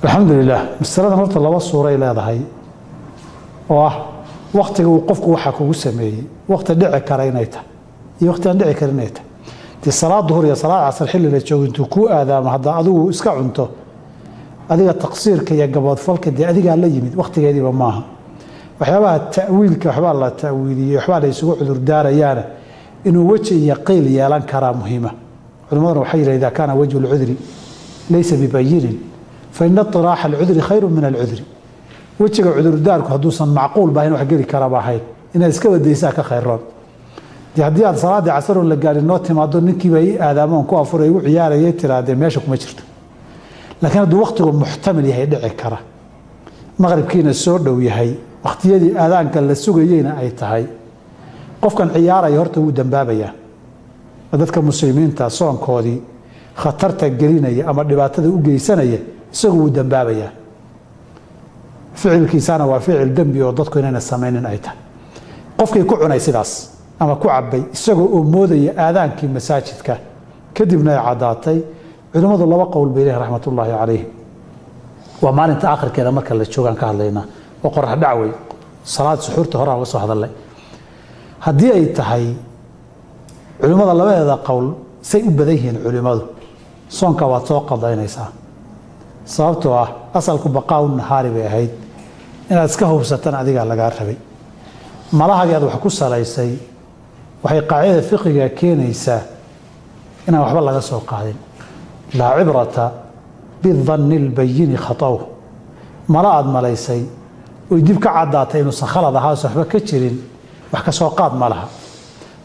الحمد لله مسألة مرت الله والصورة إلى هذا وقت وقفك وحك وسمي وقت دعي كرينيته وقت دعي كرينيته دي صلاة الظهر يا صلاة عصر حل اللي تشوف انتو كو آدم هذا أدو اسكع انتو أديك التقصير كي يقبض فلك دي أديك على يمد وقت جدي بماها وحبا التأويل كحبا الله التأويل يحبا يسوع عذر دار يانا إنه وجه يقيل يالان كرا مهمة علماء وحيرة إذا كان وجه العذر ليس ببين فإن اطراح العذر خير من العذر وجه عذر دارك حدوثا معقول باين وحقيري كرا باحي إن اسكو ديساك خيران دي هدي صلاة عصر ولا قال النوت ما دون نكي بي آدمان كو أفر يو عيار يترى دي ماشك ما جرت لكن هذا وقته محتمل يهي دعي كرا مغرب كينا السود ويهي وقت يدي آذان كان للسوقيين أي تهي قف كان عيارة يهرته ودنبابيا dadka muslimiinta soonkoodii khatarta gelinaya ama dhibaatada u geysanaya isagu uu dambaabaya ficilkiisana waa ficil dambi oo dadku inayna sameeyeen ay tahay qofkii ku cunay sidaas ama ku cabay isagu oo moodaya aadaankii masaajidka kadibna ay cadaatay culimadu laba qowl bay leeyahay raxmatullaahi calayhi waa maalinta aakhirkeeda marka la joogan ka hadlayna oo qorax dhacway salaad suxuurta hore aan soo hadalay hadii ay tahay culimada labadeeda qowl say u badan yihiin culimadu soonka waa soo qadaynaysaa sababtoo ah asalku baqaa nahaari bay ahayd inaad iska hubsataan adiga laga rabay malahageed wax ku salaysay waxay qaacida fiqiga keenaysaa inaan waxba laga soo qaadin la cibrata bidhanni albayyin khataw malaad malaysay oo dib ka cadaatay inuu khalad ahaa waxba ka jirin wax ka soo qaad malaha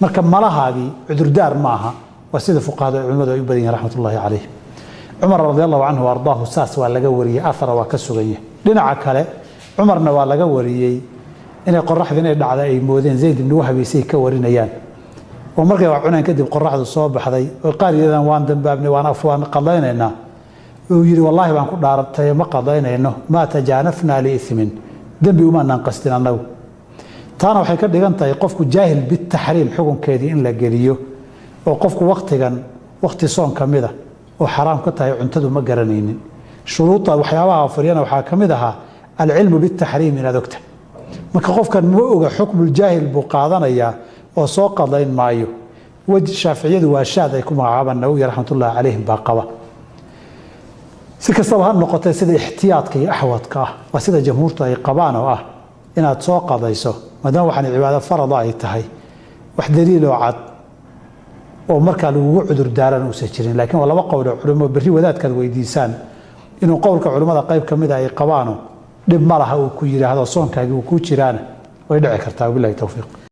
marka malahaagi cudurdaar maaha waa sida fuqahaada culimadu ay u badan yihiin raxmatullaahi calayhi cumar radiyallahu anhu ardaahu saas waa laga wariyay athara waa ka sugaya dhinaca kale cumarna waa laga wariyay inay qoraxda inay dhacda ay moodeen zayd ibn wahab ay ka warinayaan oo markay wax cunaan kadib qoraxdu soo baxday oo qaariyadan waan dambaabnay waan afwaan qadaynayna oo yiri wallahi baan ku dhaartay ma qadaynayno ma tajaanafna li ithmin dambi uma nan qastin anagu taana waxay ka dhigan tahay qofku jaahil bit tahriim xukunkeedii in la geliyo oo qofku waqti soon kamida oo xaraam ka tahay cuntadu ma garanaynin shuruuda waxyaabaha fariyana waxa kamid aha al-ilmu bit tahriim ila doctor marka qofkan ma oga xukmul jaahil buu qaadanaya oo soo qadayn maayo wajh shaafiiciyadu waa shaad ay ku magacaabaan nawawi raxmatullaahi calayhi baa qaba si kastaba ha noqotay sida ihtiyaadka iyo ahwadka waa sida jamhuurtu ay qabaan oo ah inaad soo qadayso maadaama waxaan cibaado farad ay tahay wax daliil oo cad oo marka lagu cudur daaran uu sajirin laakiin waa laba qowl oo culimo bari wadaadkan weydiisaan inuu qowlka culimada qayb kamid ah ay qabaano dib malaha uu ku yiraahdo soonkaaga uu ku jiraan way dhici kartaa billahi tawfiiq